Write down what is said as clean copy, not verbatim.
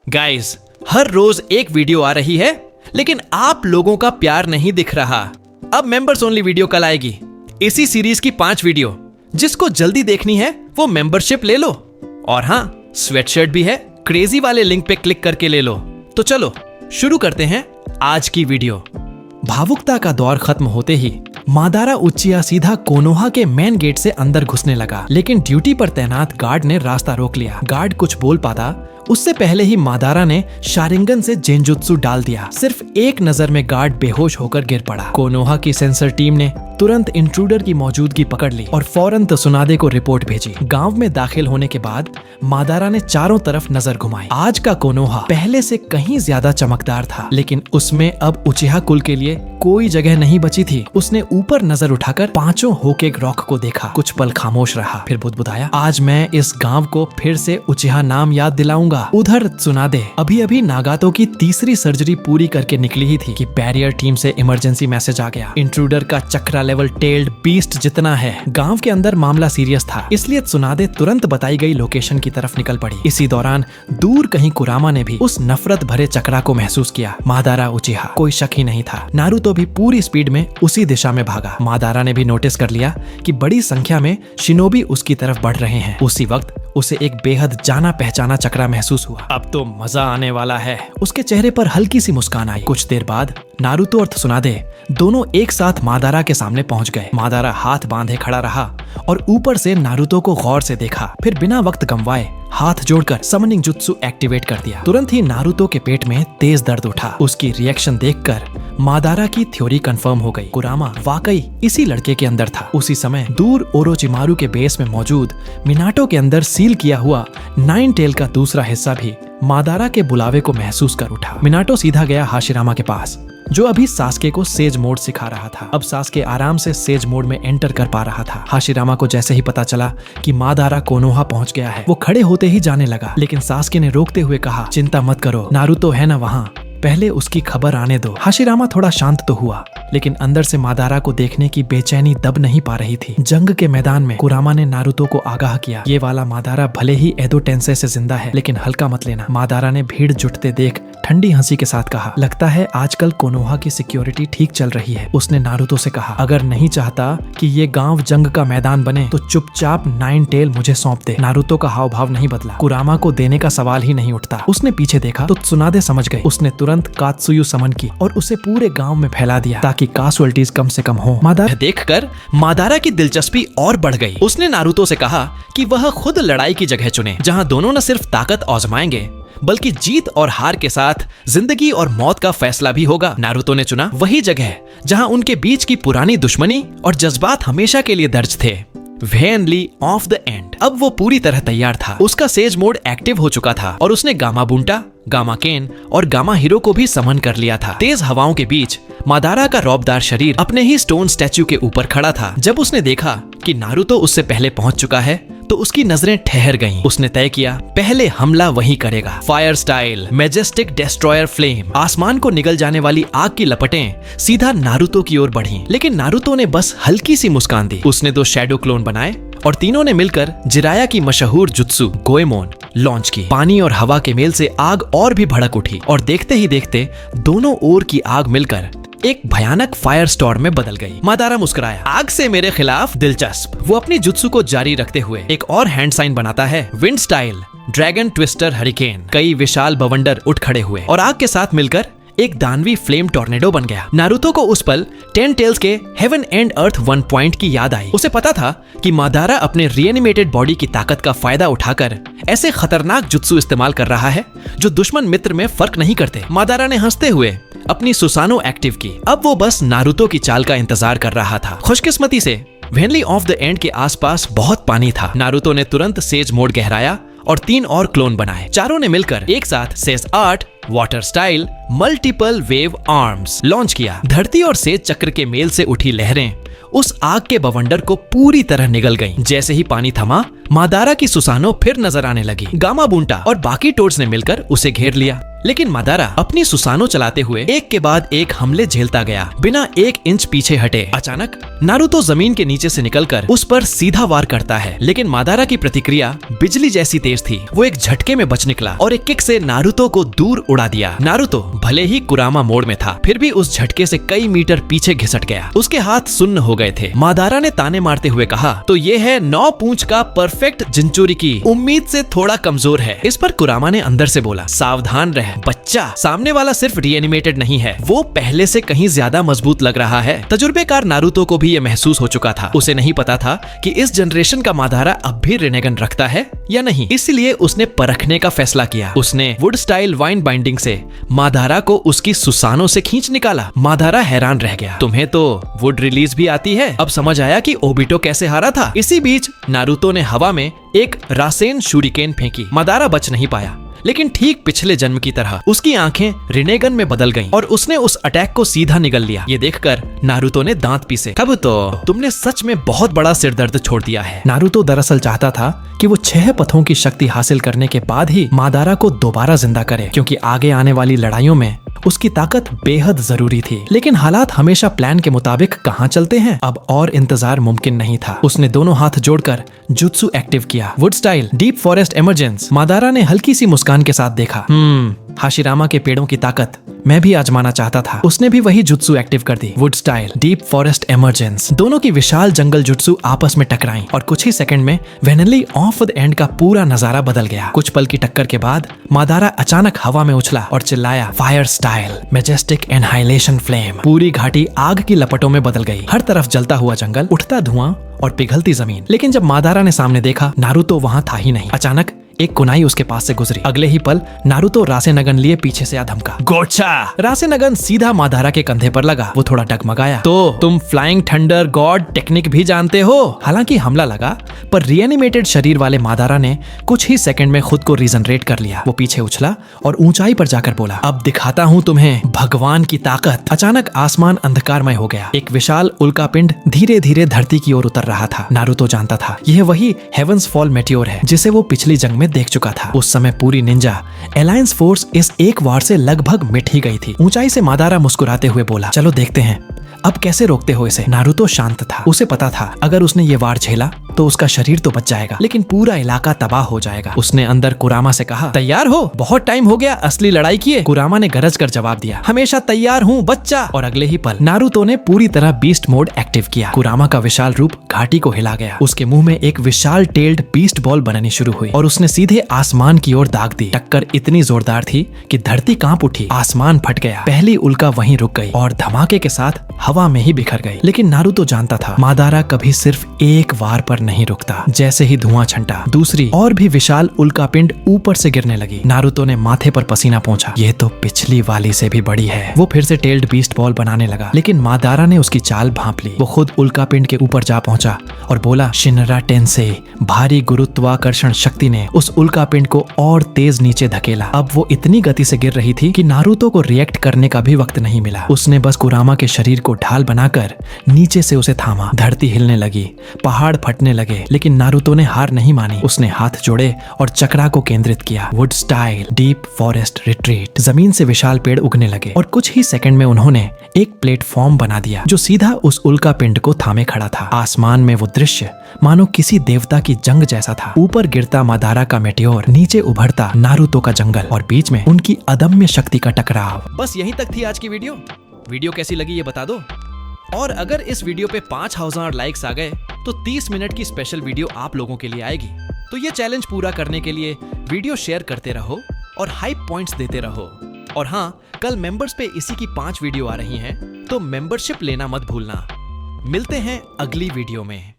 Guys, हर रोज एक video आ रही है, लेकिन आप लोगों का प्यार नहीं दिख रहा। अब मेंबर्स ओनली वीडियो कल आएगी। इसी सीरीज की 5 वीडियो, जिसको जल्दी देखनी है वो मेंबरशिप ले लो। और हाँ, स्वेटशर्ट भी है, क्रेजी वाले लिंक पे क्लिक करके ले लो। तो चलो शुरू करते हैं आज की वीडियो। भावुकता का दौर खत्म होते ही मादारा उचिया सीधा कोनोहा के मेन गेट से अंदर घुसने लगा, लेकिन ड्यूटी पर तैनात गार्ड ने रास्ता रोक लिया। गार्ड कुछ बोल पाता उससे पहले ही मादारा ने शारिंगन से जेंजुत्सु डाल दिया। सिर्फ एक नजर में गार्ड बेहोश होकर गिर पड़ा। कोनोहा की सेंसर टीम ने तुरंत इंट्रूडर की मौजूदगी पकड़ ली और फौरन त्सुनादे को रिपोर्ट भेजी। गांव में दाखिल होने के बाद मादारा ने चारों तरफ नजर घुमाई। आज का कोनोहा पहले से कहीं ज्यादा चमकदार था, लेकिन उसमें अब उचिहा कुल के लिए कोई जगह नहीं बची थी। उसने ऊपर नजर उठाकर 5 होकेग रॉक को देखा। कुछ पल खामोश रहा, फिर बुदबुदाया, आज मैं इस गांव को फिर से उचिहा नाम याद दिलाऊंगा। उधर त्सुनादे अभी नागातो की तीसरी सर्जरी पूरी करके निकली ही थी कि बैरियर टीम से इमरजेंसी मैसेज आ गया। इंट्रूडर का चक्रा लेवल टेल्ड बीस्ट जितना है। गांव के अंदर मामला सीरियस था, इसलिए त्सुनादे तुरंत बताई गई लोकेशन की तरफ निकल पड़ी। इसी दौरान दूर कहीं कुरामा ने भी उस नफरत भरे चक्रा को महसूस किया। मादारा उचिहा, कोई शक ही नहीं था। नारुतो भी पूरी स्पीड में उसी दिशा में भागा। मादारा ने भी नोटिस कर लिया कि बड़ी संख्या में शिनोबी उसकी तरफ बढ़ रहे हैं। उसी वक्त उसे एक बेहद जाना पहचाना चक्रा महसूस हुआ। अब तो मजा आने वाला है। उसके चेहरे पर हल्की सी मुस्कान आई। कुछ देर बाद नारुतो और त्सुनादे दोनों एक साथ मादारा के सामने पहुंच गए। मादारा हाथ बांधे खड़ा रहा और ऊपर से नारुतो को गौर से देखा, फिर बिना वक्त गंवाए हाथ जोड़कर समनिंग जुत्सु एक्टिवेट कर दिया। तुरंत ही नारुतो के पेट में तेज दर्द उठा। उसकी रिएक्शन देखकर मादारा की थ्योरी कंफर्म हो गई। कुरामा वाकई इसी लड़के के अंदर था। उसी समय दूर ओरोचिमारू के बेस में मौजूद मिनाटो के अंदर सील किया हुआ 9 टेल का दूसरा हिस्सा भी मादारा के बुलावे को महसूस कर उठा। मिनाटो सीधा गया हाशिरामा के पास, जो अभी सास्के को सेज मोड सिखा रहा था। अब सास्के आराम से सेज मोड में एंटर कर पा रहा था। हाशिरामा को जैसे ही पता चला कि मादारा कोनोहा पहुंच गया है, वो खड़े होते ही जाने लगा, लेकिन सास्के ने रोकते हुए कहा, चिंता मत करो, नारुतो है ना वहाँ, पहले उसकी खबर आने दो। हाशिरामा थोड़ा शांत तो हुआ, लेकिन अंदर से मादारा को देखने की बेचैनी दब नहीं पा रही थी। जंग के मैदान में कुरामा ने नारुतो को आगाह किया, ये वाला मादारा भले ही एदो टेंसे से जिंदा है, लेकिन हल्का मत लेना। मादारा ने भीड़ जुटते देख ठंडी हंसी के साथ कहा, लगता है आजकल कोनोहा की सिक्योरिटी ठीक चल रही है। उसने नारुतो से कहा, अगर नहीं चाहता कि ये गांव जंग का मैदान बने तो चुपचाप 9 टेल मुझे सौंप दे। नारुतो का हाव भाव नहीं बदला। कुरामा को देने का सवाल ही नहीं उठता। उसने पीछे देखा तो त्सुनादे समझ गए। उसने तुरंत कात्सुयु समन की और उसे पूरे गांव में फैला दिया ताकि कासुअल्टीज कम से कम हो। मादारा देखकर मादारा की दिलचस्पी और बढ़ गई। उसने नारुतो से कहा कि वह खुद लड़ाई की जगह चुने, जहां दोनों न सिर्फ ताकत आजमाएंगे बल्कि जीत और हार के साथ जिंदगी और मौत का फैसला भी होगा। नारुतो ने चुना वही जगह जहां उनके बीच की पुरानी दुश्मनी और जज्बात हमेशा के लिए दर्ज थे। Vainly of the end. अब वो पूरी तरह तैयार था। उसका सेज मोड एक्टिव हो चुका था और उसने गामा बुंटा, गामा केन और गामा हीरो को भी समन कर लिया था। तेज हवाओं के बीच मादारा का रौबदार शरीर अपने ही स्टोन स्टैच्यू के ऊपर खड़ा था। जब उसने देखा कि नारुतो उससे पहले पहुंच चुका है तो उसकी नजरें ठहर गईं। उसने तय किया पहले हमला वही करेगा। Fire style, majestic destroyer flame. आसमान को निगल जाने वाली आग की लपटें सीधा नारुतो की ओर बढ़ीं, लेकिन नारुतो ने बस हल्की सी मुस्कान दी। उसने 2 शैडो क्लोन बनाए और तीनों ने मिलकर जिराया की मशहूर जुत्सु गोएमोन लॉन्च की। पानी और हवा के मेल से आग और भी भड़क उठी और देखते ही देखते दोनों ओर की आग मिलकर एक भयानक फायर स्टॉर्म में बदल गई। मादारा मुस्कुराया, आग से मेरे खिलाफ दिलचस्प। वो अपनी जुत्सु को जारी रखते हुए एक और हैंड साइन बनाता है, wind style dragon twister hurricane. कई विशाल बवंडर उठ खड़े हुए और आग के साथ मिलकर एक दानवी फ्लेम टॉर्नेडो बन गया। नारुतो को उस पल 10 टेल्स के हेवन एंड अर्थ 1 पॉइंट की याद आई। उसे पता था कि मादारा अपने रिएनिमेटेड बॉडी की ताकत का फायदा उठाकर ऐसे खतरनाक जुत्सु इस्तेमाल कर रहा है जो दुश्मन मित्र में फर्क नहीं करते। मादारा ने हंसते हुए अपनी सुसानो एक्टिव की। अब वो बस नारुतो की चाल का इंतजार कर रहा था। खुशकिस्मती से वेनली ऑफ द एंड के आसपास बहुत पानी था। नारुतो ने तुरंत सेज मोड गहराया और 3 और क्लोन बनाए। चारों ने मिलकर एक साथ says 8 water style multiple wave arms launch किया। धरती और सेज चक्र के मेल से उठी लहरें उस आग के बवंडर को पूरी तरह निगल गईं। जैसे ही पानी थमा, मादारा की सुसानो फिर नजर आने लगी। गामा बूंटा और बाकी टोड्स ने मिलकर उसे घेर लिया, लेकिन मादारा अपनी सुसानो चलाते हुए एक के बाद एक हमले झेलता गया, बिना 1 इंच पीछे हटे। अचानक नारुतो जमीन के नीचे से निकलकर उस पर सीधा वार करता है, लेकिन मादारा की प्रतिक्रिया बिजली जैसी तेज थी। वो एक झटके में बच निकला और एक किक से नारुतो को दूर उड़ा दिया। नारुतो भले ही कुरामा मोड़ में था, फिर भी उस झटके से कई मीटर पीछे घिसट गया। उसके हाथ सुन्न हो गए थे। मादारा ने ताने मारते हुए कहा, तो ये है 9 पूंछ का परफेक्ट जिंचुरिकी, उम्मीद से थोड़ा कमजोर है। इस पर कुरामा ने अंदर से बोला, सावधान रह बच्चा, सामने वाला सिर्फ रीएनिमेटेड नहीं है, वो पहले से कहीं ज्यादा मजबूत लग रहा है। तजुर्बेकार नारुतो को भी ये महसूस हो चुका था। उसे नहीं पता था कि इस जनरेशन का मादारा अब भी रिनेगन रखता है या नहीं, इसलिए उसने परखने का फैसला किया। उसने वुड स्टाइल वाइन बाइंडिंग से मादारा को उसकी सुसानो से खींच निकाला। मादारा हैरान रह गया, तुम्हें तो वुड रिलीज भी आती है। अब समझ आया कि ओबिटो कैसे हारा था। इसी बीच नारुतो ने हवा में एक रासेन शूरिकेन फेंकी। मादारा बच नहीं पाया, लेकिन ठीक पिछले जन्म की तरह उसकी आंखें रिनेगन में बदल गईं और उसने उस अटैक को सीधा निगल लिया। ये देखकर नारुतो ने दांत पीसे। काबुतो, तुमने सच में बहुत बड़ा सिरदर्द छोड़ दिया है। नारुतो दरअसल चाहता था कि वो 6 पथों की शक्ति हासिल करने के बाद ही मादारा को दोबारा जिंदा करे, क्योंकि आगे आने वाली लड़ाइयों में उसकी ताकत बेहद जरूरी थी। लेकिन हालात हमेशा प्लान के मुताबिक कहाँ चलते हैं। अब और इंतजार मुमकिन नहीं था। उसने दोनों हाथ जोड़कर जुत्सु एक्टिव किया। Would style deep forest emergence. मादारा ने हल्की सी मुस्कान के साथ देखा, हाशिरामा के पेड़ों की ताकत मैं भी आजमाना चाहता था। उसने भी वही जुत्सु एक्टिव कर दी। Wood style deep forest emergence. दोनों की विशाल जंगल जुत्सु आपस में टकराई और कुछ ही सेकंड में वेनली ऑफ द एंड का पूरा नजारा बदल गया। कुछ पल की टक्कर के बाद मादारा अचानक हवा में उछला और चिल्लाया, fire style majestic annihilation flame. पूरी घाटी आग की लपटों में बदल गई। हर तरफ जलता हुआ जंगल, उठता धुआं और पिघलती जमीन। लेकिन जब मादारा ने सामने देखा, नारुतो वहां था ही नहीं। अचानक एक कुनाई उसके पास से गुजरी। अगले ही पल नारुतो रासेनगन लिए पीछे से आ धमका, गोचा। रासेनगन सीधा मादारा के कंधे पर लगा। वो थोड़ा डगमगाया, तो तुम फ्लाइंग थंडर गॉड टेक्निक भी जानते हो। हालांकि हमला लगा, पर रिएनिमेटेड शरीर वाले मादारा ने कुछ ही सेकंड में खुद को रीजनरेट कर लिया। वो पीछे उछला और ऊंचाई पर जाकर बोला, अब दिखाता हूँ तुम्हें भगवान की ताकत। अचानक आसमान अंधकारमय हो गया। एक विशाल उल्कापिंड धीरे धीरे धरती की ओर उतर रहा था। नारुतो जानता था यह वही हेवंस फॉल मेटियोर है, जिसे वो पिछली जंग में देख चुका था। उस समय पूरी निंजा अलायंस फोर्स इस एक वार से लगभग मिट ही गई थी। ऊंचाई से मादारा मुस्कुराते हुए बोला, चलो देखते हैं अब कैसे रोकते हो इसे। नारुतो शांत था। उसे पता था अगर उसने ये वार झेला तो उसका शरीर तो बच जाएगा, लेकिन पूरा इलाका तबाह हो जाएगा। उसने अंदर कुरामा से कहा, तैयार हो? बहुत टाइम हो गया असली लड़ाई किए। कुरामा ने गरज कर जवाब दिया, हमेशा तैयार हूँ बच्चा। और अगले ही पल नारुतो ने पूरी तरह बीस्ट मोड एक्टिव किया। कुरामा का विशाल रूप घाटी को हिला गया। उसके मुंह में एक विशाल टेल्ड बीस्ट बॉल बननी शुरू हुई और उसने सीधे आसमान की ओर दाग दी। टक्कर इतनी जोरदार थी कि धरती कांप उठी, आसमान फट गया। पहली उल्का वहीं रुक गई और धमाके के साथ हवा में ही बिखर गई। लेकिन नारुतो जानता था मादारा कभी सिर्फ एक वार पर नहीं रुकता। जैसे ही धुआं छंटा, दूसरी और भी विशाल उल्कापिंड ऊपर से गिरने लगी। नारुतो ने माथे पर पसीना पोंछा। ये तो पिछली वाली से भी बड़ी है। वो फिर से टेल्ड बीस्ट बॉल बनाने लगा, लेकिन मादारा ने उसकी चाल भांप ली। वो खुद उल्कापिंड के ऊपर जा पहुंचा और बोला, शिनरा टेंसे। भारी गुरुत्वाकर्षण शक्ति ने उस उल्कापिंड को और तेज नीचे धकेला। अब वो इतनी गति से गिर रही थी कि नारुतो को रिएक्ट करने का भी वक्त नहीं मिला। उसने बस कुरामा के शरीर को ढाल बनाकर नीचे से उसे थामा। धरती हिलने लगी, पहाड़ फटने लगे, लेकिन नारुतो ने हार नहीं मानी। उसने हाथ जोड़े और चक्रा को केंद्रित किया। Would style deep forest retreat. जमीन से विशाल पेड़ उगने लगे और कुछ ही सेकंड में उन्होंने एक प्लेटफॉर्म बना दिया जो सीधा उस उल्का पिंड को थामे खड़ा था। आसमान में वो दृश्य मानो किसी देवता की जंग जैसा था। ऊपर गिरता मादारा का मेटियोर, नीचे उभरता नारुतो का जंगल और बीच में उनकी अदम्य शक्ति का टकराव। बस यहीं तक थी आज की वीडियो कैसी लगी ये बता दो। और अगर इस वीडियो पे 5000 लाइक्स आ गए तो 30 मिनट की स्पेशल वीडियो आप लोगों के लिए आएगी। तो ये चैलेंज पूरा करने के लिए वीडियो शेयर करते रहो और हाइप पॉइंट्स देते रहो। और हाँ, कल मेंबर्स पे इसी की 5 वीडियो आ रही हैं, तो मेंबरशिप लेना मत भूलना। मिलते हैं अगली वीडियो में।